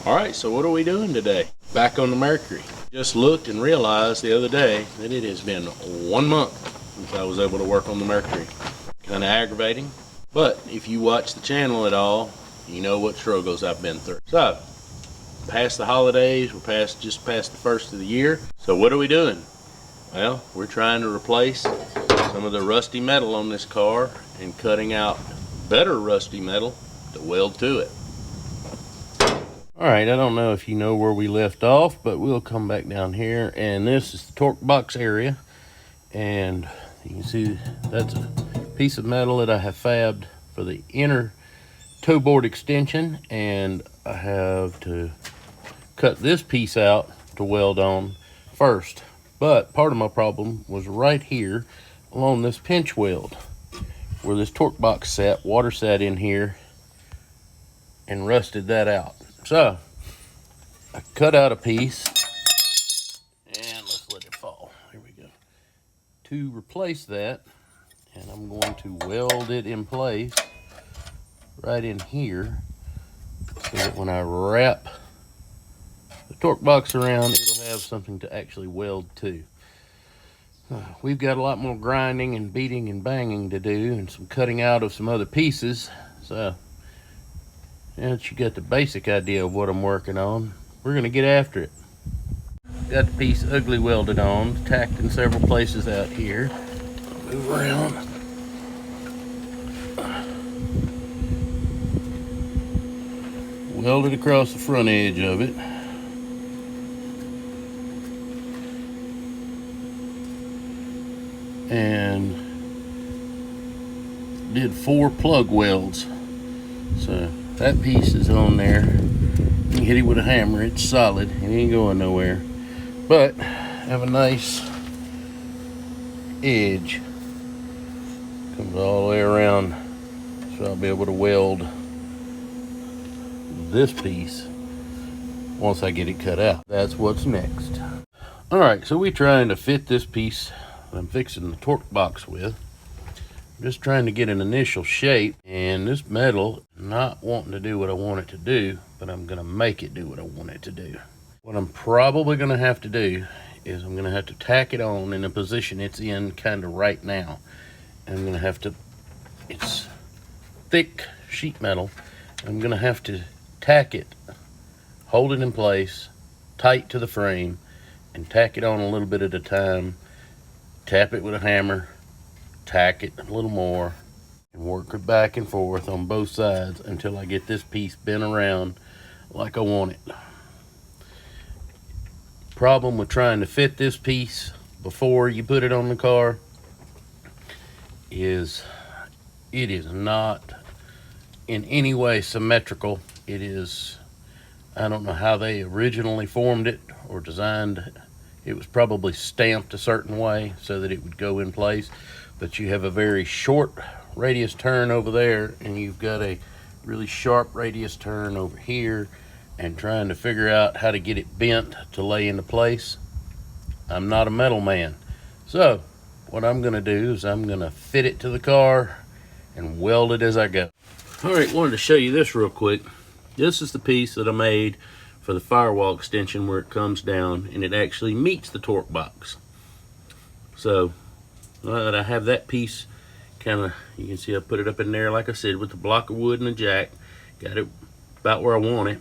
Alright, so what are we doing today? Back on the Mercury. Just looked and realized the other day that it has been 1 month since I was able to work on the Mercury. Kind of aggravating, but if you watch the channel at all, you know what struggles I've been through. So, past the holidays, we're just past the first of the year. So what are we doing? Well, we're trying to replace some of the rusty metal on this car and cutting out better rusty metal to weld to it. Alright, I don't know if you know where we left off, but we'll come back down here, and this is the torque box area, and you can see that's a piece of metal that I have fabbed for the inner toe board extension, and I have to cut this piece out to weld on first. But part of my problem was right here along this pinch weld where this torque box sat. Water sat in here and rusted that out. So I cut out a piece, and let's let it fall. Here we go. To replace that, and I'm going to weld it in place right in here so that when I wrap the torque box around, it'll have something to actually weld to. We've got a lot more grinding and beating and banging to do, and some cutting out of some other pieces. So now that you got the basic idea of what I'm working on, we're going to get after it. Got the piece ugly welded on, tacked in several places out here. Move around. Welded across the front edge of it. And did 4 plug welds. So that piece is on there. You can hit it with a hammer, it's solid, it ain't going nowhere. But have a nice edge. Comes all the way around, so I'll be able to weld this piece once I get it cut out. That's what's next. Alright, so we're trying to fit this piece I'm fixing the torque box with. I'm just trying to get an initial shape, and this metal not wanting to do what I want it to do, but I'm going to make it do what I want it to do. What I'm probably going to have to do is I'm going to have to tack it on in the position it's in kind of right now. And I'm going to have to, it's thick sheet metal, I'm going to have to tack it, hold it in place, tight to the frame, and tack it on a little bit at a time. Tap it with a hammer, tack it a little more, and work it back and forth on both sides until I get this piece bent around like I want it. Problem with trying to fit this piece before you put it on the car is it is not in any way symmetrical. It is, I don't know how they originally formed it or designed it. It was probably stamped a certain way so that it would go in place, but you have a very short radius turn over there, and you've got a really sharp radius turn over here, and trying to figure out how to get it bent to lay into place. I'm not a metal man. So what I'm going to do is I'm going to fit it to the car and weld it as I go. All right, wanted to show you this real quick. This is the piece that I made for the firewall extension where it comes down and it actually meets the torque box. So I have that piece kind of, you can see I put it up in there like I said with the block of wood and a jack. Got it about where I want it.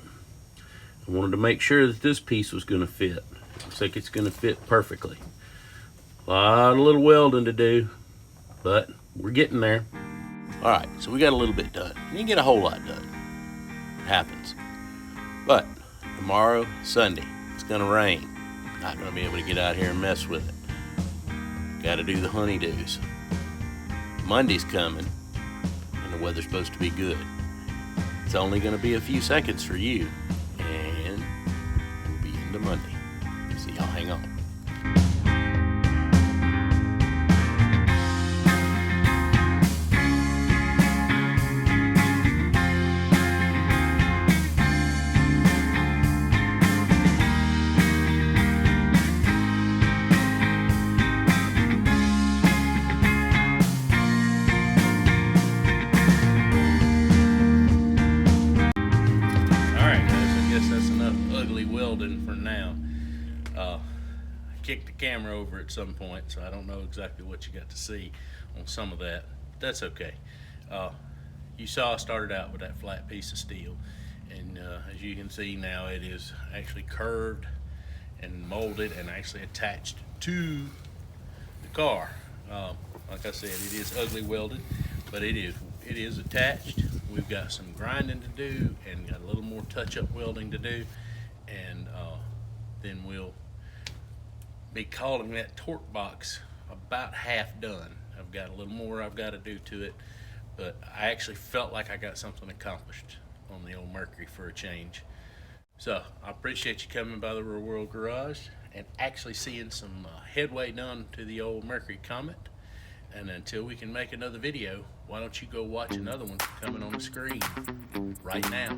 I wanted to make sure that this piece was going to fit. Looks like it's going to fit perfectly. A lot of little welding to do, but we're getting there. All right, so we got a little bit done. You didn't get a whole lot done. It happens. But tomorrow, Sunday, it's going to rain. Not going to be able to get out here and mess with it. Got to do the honeydews. Monday's coming, and the weather's supposed to be good. It's only going to be a few seconds for you, and we'll be into Monday. So y'all hang on. that's enough ugly welding for now. I kicked the camera over at some point, so I don't know exactly what you got to see on some of that. But that's okay. You saw I started out with that flat piece of steel, and as you can see now, it is actually curved and molded and actually attached to the car. Like I said, it is ugly welded, but it is attached. We've got some grinding to do and got a little more touch-up welding to do, and then we'll be calling that torque box about half done. I've got a little more I've got to do to it, but I actually felt like I got something accomplished on the old Mercury for a change. So I appreciate you coming by the Real World Garage and actually seeing some headway done to the old Mercury Comet. And until we can make another video, why don't you go watch another one coming on the screen right now.